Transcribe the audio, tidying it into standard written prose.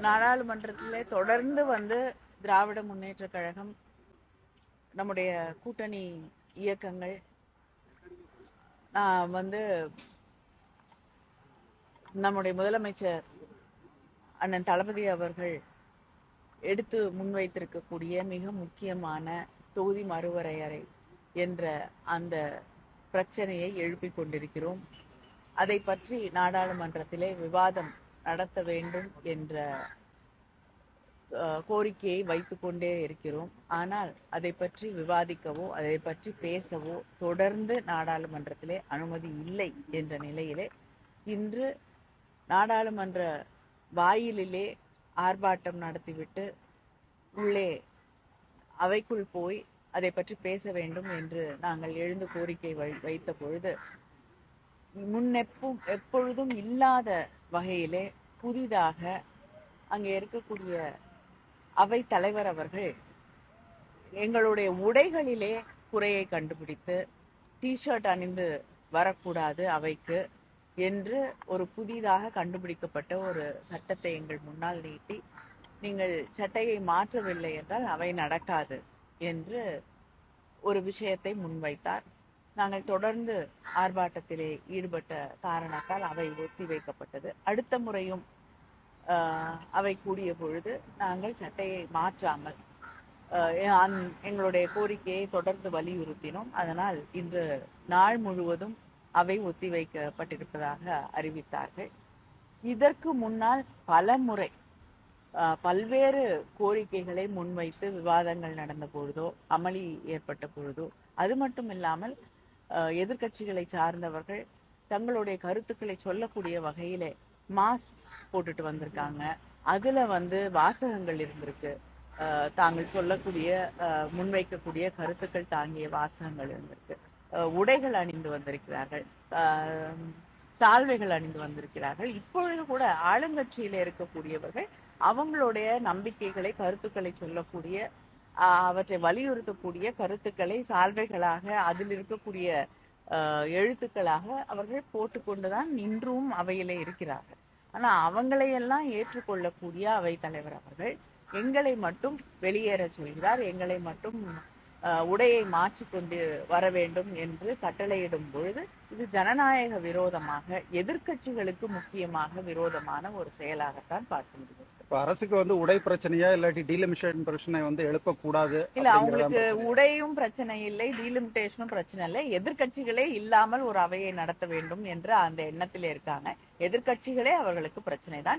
நாடாளுமன்றத்திலே தொடர்ந்து திராவிட முன்னேற்ற கழகம், நம்முடைய கூட்டணி இயக்கங்கள் நம்முடைய முதலமைச்சர் அண்ணன் தளபதி அவர்கள் எடுத்து முன்வைத்திருக்கக்கூடிய மிக முக்கியமான தொகுதி மறுவரையறை என்ற அந்த பிரச்சனையை எழுப்பிக் கொண்டிருக்கிறோம். அதை பற்றி நாடாளுமன்றத்திலே விவாதம் நடத்த வேண்டும் என்ற கோரிக்கையை வைத்துக் கொண்டே இருக்கிறோம். ஆனால் அதை பற்றி விவாதிக்கவோ அதை பற்றி பேசவோ தொடர்ந்து நாடாளுமன்றத்திலே அனுமதி இல்லை என்ற நிலையிலே இன்று நாடாளுமன்ற வாயிலிலே ஆர்ப்பாட்டம் நடத்திவிட்டு உள்ளே அவைக்குள் போய் அதை பற்றி பேச வேண்டும் என்று நாங்கள் எழுந்து கோரிக்கை வைத்த பொழுது எப்பொழுதும் இல்லாத வகையிலே புதிதாக அங்கே இருக்கக்கூடிய அவை தலைவர் அவர்கள் எங்களுடைய உடைகளிலே குறையை கண்டுபிடித்து டிஷர்ட் அணிந்து வரக்கூடாது அவைக்கு என்று ஒரு புதிதாக கண்டுபிடிக்கப்பட்ட ஒரு சட்டத்தை எங்கள் முன்னால் நீட்டி, நீங்கள் சட்டையை மாற்றவில்லை என்றால் அவை நடக்காது என்று ஒரு விஷயத்தை முன்வைத்தார். நாங்கள் தொடர்ந்து ஆர்ப்பாட்டத்திலே ஈடுபட்ட காரணத்தால் அவை ஒத்தி வைக்கப்பட்டது. அடுத்த முறையும் அவை கூடிய பொழுது நாங்கள் சட்டையை மாற்றாமல் எங்களுடைய கோரிக்கையை தொடர்ந்து வலியுறுத்தினோம். அதனால் இன்று நாள் முழுவதும் அவை ஒத்தி வைக்கப்பட்டிருப்பதாக அறிவித்தார்கள். இதற்கு முன்னால் பல முறை பல்வேறு கோரிக்கைகளை முன்வைத்து விவாதங்கள் நடந்த பொழுதோ, அமளி ஏற்பட்ட பொழுதோ, அது மட்டும் இல்லாமல் எதிர்கட்சிகளை சார்ந்தவர்கள் தங்களுடைய கருத்துக்களை சொல்லக்கூடிய வகையிலே மாஸ்க் போட்டுட்டு வந்திருக்காங்க. அதுல வாசகங்கள் இருந்திருக்கு. தாங்கள் சொல்லக்கூடிய முன்வைக்கக்கூடிய கருத்துக்கள் தாங்கிய வாசகங்கள் இருந்திருக்கு. உடைகள் அணிந்து வந்திருக்கிறார்கள், சால்வைகள் அணிந்து வந்திருக்கிறார்கள். இப்பொழுது கூட ஆளுங்கட்சியில இருக்கக்கூடியவர்கள் அவங்களுடைய நம்பிக்கைகளை, கருத்துக்களை சொல்லக்கூடிய, அவற்றை வலியுறுத்தக்கூடிய கருத்துக்களை சால்வைகளாக, அதில் இருக்கக்கூடிய எழுத்துக்களாக அவர்கள் போட்டுக்கொண்டுதான் இன்றும் அவையிலே இருக்கிறார்கள். ஆனா அவங்களையெல்லாம் ஏற்றுக்கொள்ளக்கூடிய அவை தலைவர் அவர்கள் எங்களை மட்டும் வெளியேற சொல்கிறார். எங்களை மட்டும் உடையை மாற்றிக்கொண்டு வர வேண்டும் என்று கட்டளையிடும் பொழுது இது ஜனநாயக விரோதமாக, எதிர்கட்சிகளுக்கு முக்கியமாக விரோதமான ஒரு செயலாகத்தான் பார்க்க முடியும். அரசுக்கு உடை பிரச்சனையா இல்லாட்டி டீலிமிட்டேஷன் பிரச்சனை எழுப்பக்கூடாது இல்ல, அவங்களுக்கு உடையும் பிரச்சனை இல்லை, டீலிமிட்டேஷனும் பிரச்சனை இல்லை. எதிர்கட்சிகளே இல்லாமல் ஒரு அவையை நடத்த வேண்டும் என்ற அந்த எண்ணத்திலே இருக்காங்க. எதிர்கட்சிகளே அவர்களுக்கு பிரச்சனை தான்.